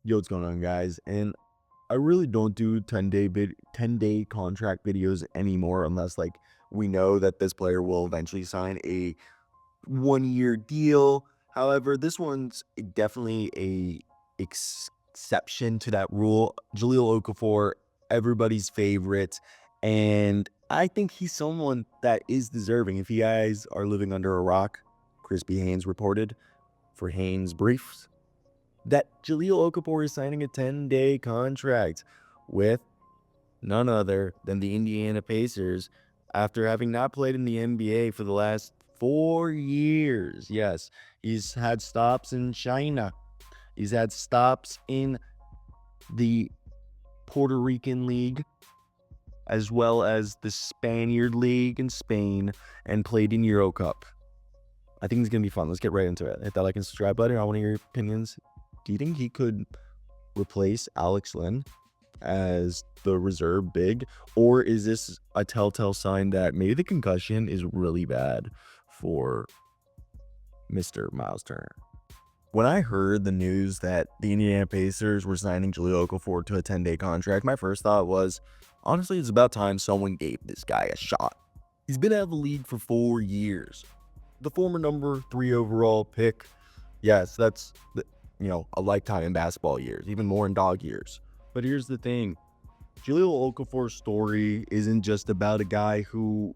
Yo, what's going on, guys? And I really don't do 10-day contract videos anymore unless we know that this player will eventually sign a 1-year deal. However, this one's definitely a exception to that rule. Jahlil Okafor, everybody's favorite, and I think he's someone that is deserving. If you guys are living under a rock, Crispy Haynes reported for Haynes Briefs that Jahlil Okafor is signing a 10-day contract with none other than the Indiana Pacers after having not played in the NBA for the last 4 years. Yes, he's had stops in China. He's had stops in the Puerto Rican League, as well as the Spaniard League in Spain, and played in Euro Cup. I think it's going to be fun. Let's get right into it. Hit that like and subscribe button. I want to hear your opinions. Do you think he could replace Alex Len as the reserve big? Or is this a telltale sign that maybe the concussion is really bad for Mr. Myles Turner? When I heard the news that the Indiana Pacers were signing Jahlil Okafor to a 10-day contract, my first thought was, honestly, it's about time someone gave this guy a shot. He's been out of the league for 4 years. The former number 3 overall pick, yes, that's a lifetime in basketball years, even more in dog years. But here's the thing. Jahlil Okafor's story isn't just about a guy who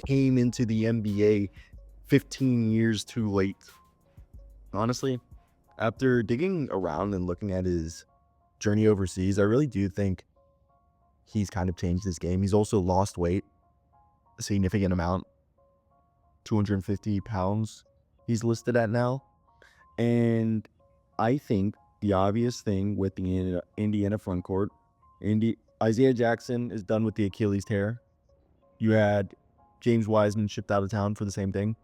came into the NBA 15 years too late. Honestly, after digging around and looking at his journey overseas, I really do think he's kind of changed his game. He's also lost weight, a significant amount, 250 pounds he's listed at now. And I think the obvious thing with the Indiana frontcourt, Isaiah Jackson is done with the Achilles tear. You had James Wiseman shipped out of town for the same thing,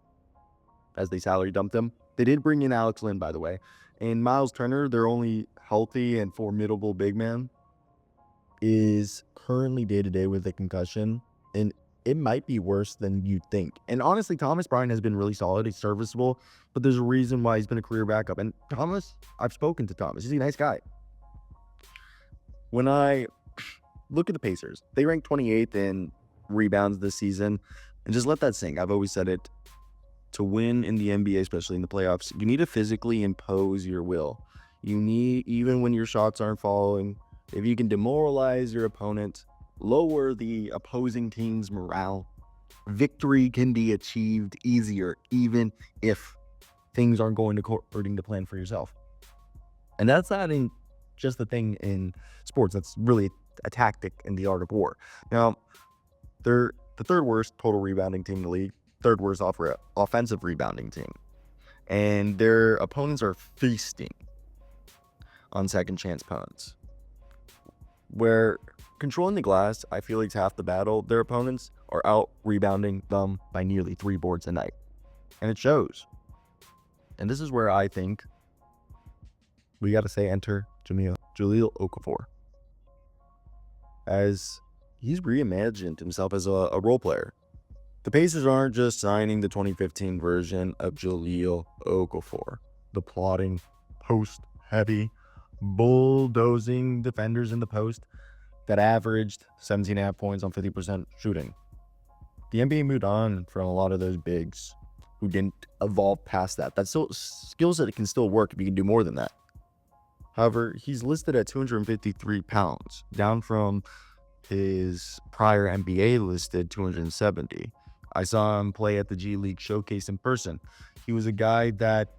as they salary dumped him. They did bring in Alex Len, by the way. And Myles Turner, their only healthy and formidable big man, is currently day-to-day with a concussion. And it might be worse than you'd think. And honestly, Thomas Bryant has been really solid. He's serviceable, but there's a reason why he's been a career backup. And Thomas, I've spoken to Thomas. He's a nice guy. When I look at the Pacers, they ranked 28th in rebounds this season. And just let that sink. I've always said it. To win in the NBA, especially in the playoffs, you need to physically impose your will. You need, even when your shots aren't falling, if you can demoralize your opponent, lower the opposing team's morale, victory can be achieved easier, even if things aren't going according to plan for yourself. And that's not just the thing in sports. That's really a tactic in the art of war. Now, they're the third worst total rebounding team in the league, third worst offensive rebounding team. And their opponents are feasting on second chance opponents. Where controlling the glass, I feel like, is half the battle. Their opponents are out rebounding them by nearly 3 boards a night. And it shows. And this is where I think we got to say enter Jahlil Okafor, as he's reimagined himself as a role player. The Pacers aren't just signing the 2015 version of Jahlil Okafor, the plodding, post-heavy, bulldozing defenders in the post that averaged 17.5 points on 50% shooting. The NBA moved on from a lot of those bigs who didn't evolve past that. That's still skills that can still work if you can do more than that. However, he's listed at 253 pounds, down from his prior NBA listed 270. I saw him play at the G League Showcase in person. He was a guy that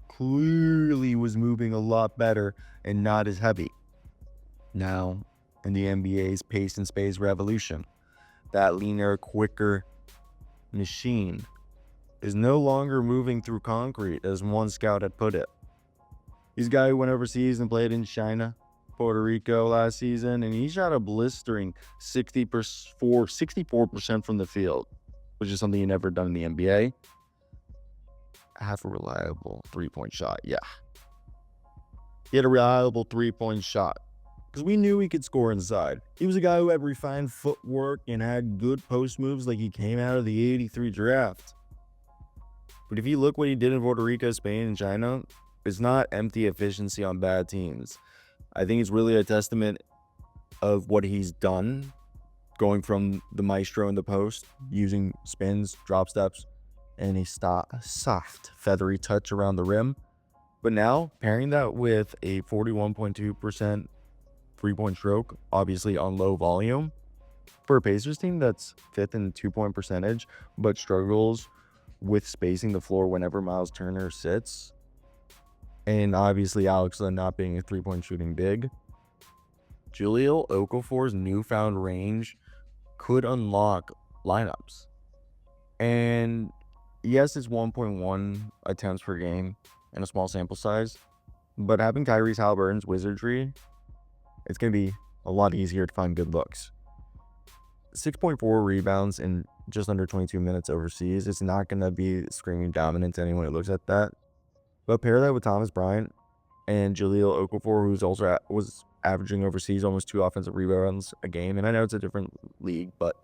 clearly was moving a lot better and not as heavy. Now, in the NBA's pace and space revolution, that leaner, quicker machine is no longer moving through concrete, as one scout had put it. He's a guy who went overseas and played in China, Puerto Rico last season, and he shot a blistering 64% from the field, which is something he never done in the NBA. Have a reliable three-point shot, yeah. He had a reliable three-point shot because we knew he could score inside. He was a guy who had refined footwork and had good post moves like he came out of the 83 draft. But if you look what he did in Puerto Rico, Spain, and China, it's not empty efficiency on bad teams. I think it's really a testament of what he's done, going from the maestro in the post, using spins, drop steps, and a soft, feathery touch around the rim. But now, pairing that with a 41.2% three-point stroke, obviously on low volume, for a Pacers team that's fifth in two-point percentage, but struggles with spacing the floor whenever Myles Turner sits, and obviously Alex Len not being a three-point shooting big, Jahlil Okafor's newfound range could unlock lineups. And yes, it's 1.1 attempts per game and a small sample size, but having Tyrese Haliburton's wizardry, it's going to be a lot easier to find good looks. 6.4 rebounds in just under 22 minutes overseas. It's not going to be screaming dominant to anyone who looks at that. But pair that with Thomas Bryant and Jahlil Okafor, who's also was averaging overseas almost 2 offensive rebounds a game. And I know it's a different league, but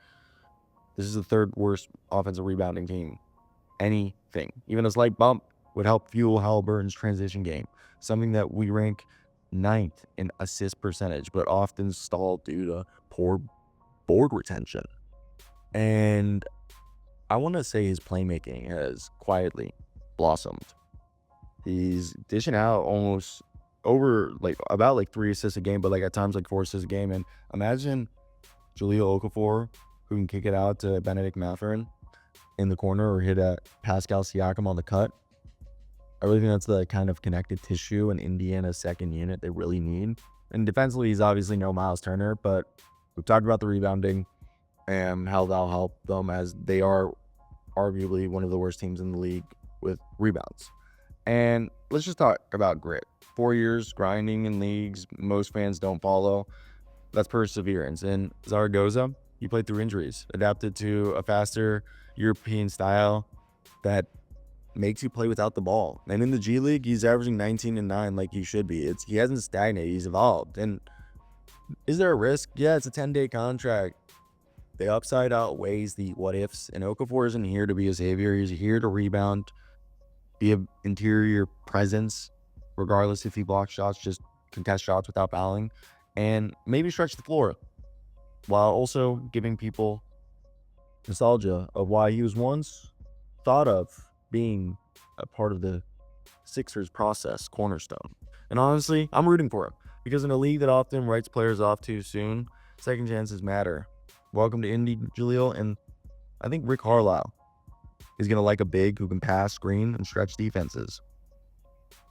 this is the third worst offensive rebounding team. Anything, even a slight bump, would help fuel Haliburton's transition game, something that we rank 9th in assist percentage, but often stall due to poor board retention. And I want to say his playmaking has quietly blossomed. He's dishing out almost over about 3 assists a game, but at times 4 assists a game. And imagine Jahlil Okafor, who can kick it out to Benedict Mathurin in the corner or hit at Pascal Siakam on the cut. I really think that's the kind of connective tissue in Indiana's second unit they really need. And defensively, he's obviously no Myles Turner, but we've talked about the rebounding and how that'll help them, as they are arguably one of the worst teams in the league with rebounds. And let's just talk about grit. 4 years grinding in leagues most fans don't follow. That's perseverance. And Zaragoza, he played through injuries, adapted to a faster European style that makes you play without the ball. And in the G League, he's averaging 19 and 9 like he should be. He hasn't stagnated, he's evolved. And is there a risk? Yeah, it's a 10-day contract. The upside outweighs the what ifs, and Okafor isn't here to be a savior. He's here to rebound, be an interior presence, regardless if he blocks shots, just contest shots without fouling, and maybe stretch the floor, while also giving people nostalgia of why he was once thought of being a part of the Sixers process cornerstone. And honestly, I'm rooting for him, because in a league that often writes players off too soon, second chances matter. Welcome to Indy, Jahlil, and I think Rick Carlisle is going to like a big who can pass, screen, and stretch defenses.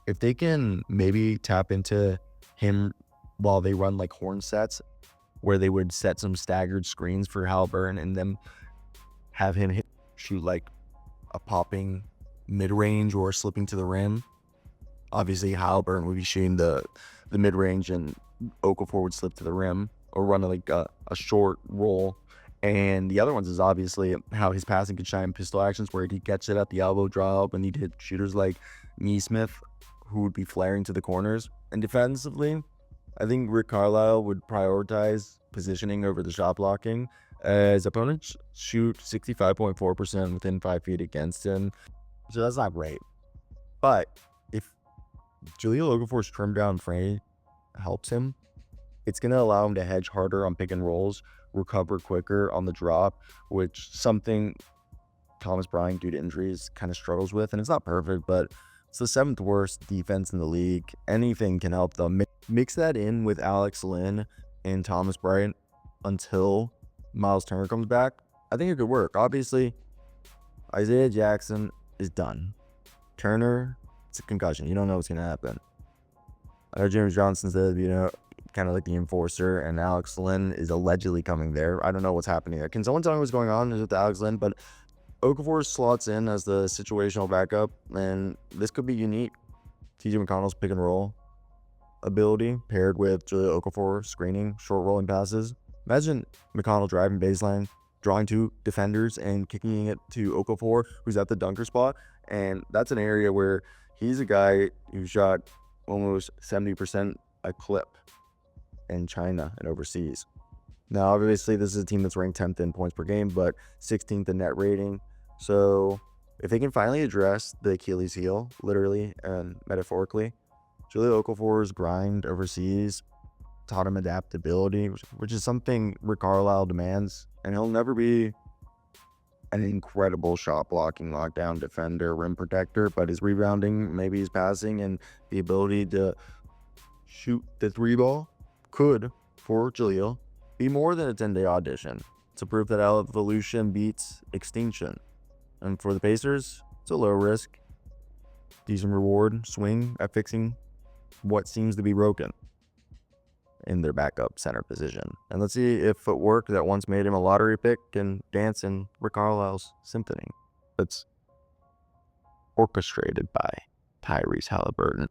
If they can maybe tap into him while they run horn sets, where they would set some staggered screens for Haliburton and then have him shoot a popping mid-range or slipping to the rim. Obviously, Haliburton would be shooting the mid-range, and Okafor would slip to the rim or run a short roll. And the other ones is obviously how his passing could shine pistol actions, where he'd catch it at the elbow drop, and he'd hit shooters like Neesmith, who would be flaring to the corners. And defensively, I think Rick Carlisle would prioritize positioning over the shot blocking, as opponents shoot 65.4% within 5 feet against him. So that's not great. But if Jahlil Okafor's trimmed down frame helps him, it's going to allow him to hedge harder on pick and rolls, recover quicker on the drop, which something Thomas Bryant, due to injuries, kind of struggles with. And it's not perfect, but it's the 7th worst defense in the league. Anything can help them. Mix that in with Alex Len and Thomas Bryant until Myles Turner comes back. I think it could work. Obviously, Isaiah Jackson is done. Turner, it's a concussion. You don't know what's going to happen. I know James Johnson said, kind of like the enforcer, and Alex Len is allegedly coming there. I don't know what's happening there. Can someone tell me what's going on with Alex Len? But Okafor slots in as the situational backup, and this could be unique. TJ McConnell's pick and roll ability paired with Jahlil Okafor screening, short rolling passes. Imagine McConnell driving baseline, drawing 2 defenders, and kicking it to Okafor, who's at the dunker spot. And that's an area where he's a guy who shot almost 70% a clip in China and overseas. Now, obviously, this is a team that's ranked 10th in points per game, but 16th in net rating. So if they can finally address the Achilles heel, literally and metaphorically, Jahlil Okafor's grind overseas taught him adaptability, which is something Rick Carlisle demands, and he'll never be an incredible shot blocking, lockdown defender, rim protector, but his rebounding, maybe his passing, and the ability to shoot the three ball could, for Jahlil, be more than a 10-day audition. It's a proof that evolution beats extinction. And for the Pacers, it's a low risk, decent reward swing at fixing what seems to be broken in their backup center position. And let's see if footwork that once made him a lottery pick can dance in Rick Carlisle's symphony that's orchestrated by Tyrese Haliburton.